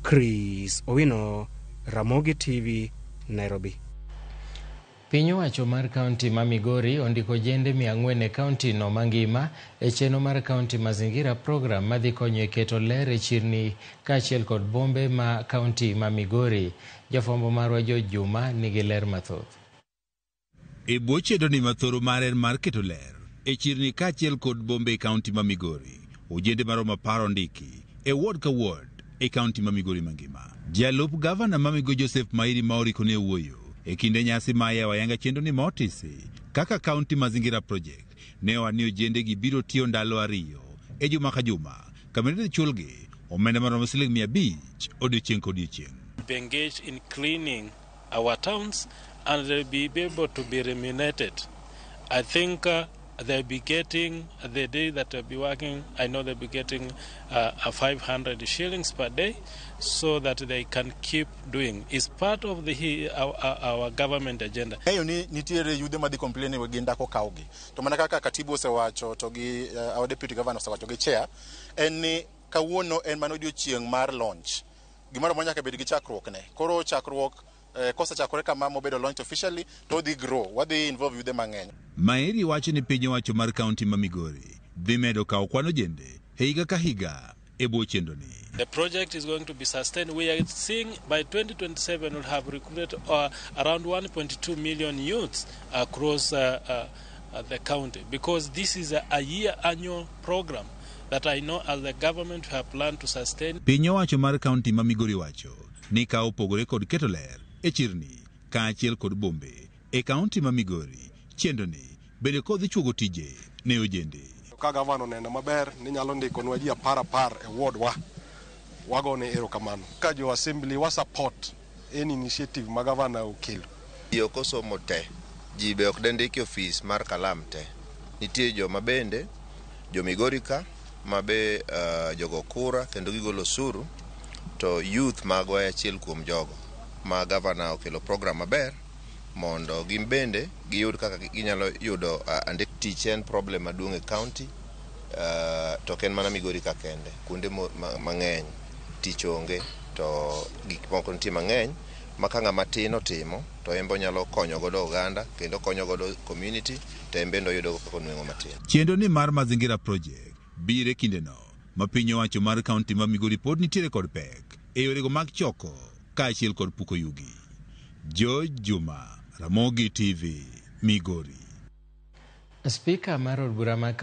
Chris Owino, Ramogi TV, Nairobi. Piny owacho mar kaunti ma Migori ondiko jende 400 e kaunti no mangima e chenro mar kaunti mazingira program madhi konyo e keto ler e chirni kaachiel kod bombe ma kaunti ma Migori. Jafwambo marwa George Juma nigi ler mathoth. E bwo chenroni mathoro mar mar keto ler e chirni kaachiel kod bombe e kaunti ma Migori, ojende maromo 10 ondiki e ward ka ward e kaunti ma Migori mangima. Jalup gavana ma Migori Joseph Mairi Maoriko ne wuoyo e kinde nyasi ma yawa yanga chenroni motisi kaka kaunti mazingira project ne wani ojende gi biro tiyo ndalo 2 e juma ka juma kamene chulgi omenda maromo siling 500 odiochieng' kodiochieng'. Be engaged in cleaning our towns and they'll be able to be remunerated. I think they'll be getting, the day that they'll be working, I know they'll be getting 500 shillings per day so that they can keep doing. It's part of our government agenda. Eyo ni nitiere yude madhi complain we ginda ko kawgi. To mana kaka katibu osewacho to gi our deputy governor osewacho gi chair en ni kawuono en mano odiochieng' mar launch. Gimoro mo nyaka bed gi chakruok ne. Koro chakruok kosa chakore kama mobedo launch officially to dhi grow wadhi involve yude mang'eny. Mairi wacho ni piny owacho mar kaunti ma Migori dhi medo kawo kwano jende higa ka higa e bwo chenroni. The project is going to be sustained. We are seeing by 2027 we'll have recruited around 1.2 million youths across the county, because this is a year annual program that I know as the government have planned to sustain. Piny owacho mar kaunti ma Migori wacho ni ka opogore kod keto ler e chirni kaachiel kod bombe e kaunti ma Migori, chenroni bende kodhi chuogo tije ne ojende. Ka gavana neno maber ni nyalo ndikonwa ji 10 e ward wagone erokamano. Ka jo assembly wa support any initiative ma gavana okelo. Yo kosomo te ji be ok dendiki ofis mar kalam te. Nitie jo mabende jo Migori ka mabe jogo kura kendo gigolo suru to youth magwa e achiel kuom jogo ma gavana okelo program maber mondo gimbende giyud kaka ginyalo yudo andik tich en problem maduong' e county to ken mana Migori ka kende kuonde mang'eny tich onge to gik moko nitie mang'eny ma ka ng'ama tin otimo to embo nyalo konyo godo oganda kendo konyo godo community to embendo yudo kaka nweng'o matin. Chenroni mar mazingira project bire kindeno ma piny owacho mar kaunti ma Migori pod nitiere kod pek e yorego mag choko kaachiel kod puko yugi. George Juma, Ramogi TV, Migori. Speaker mar od bura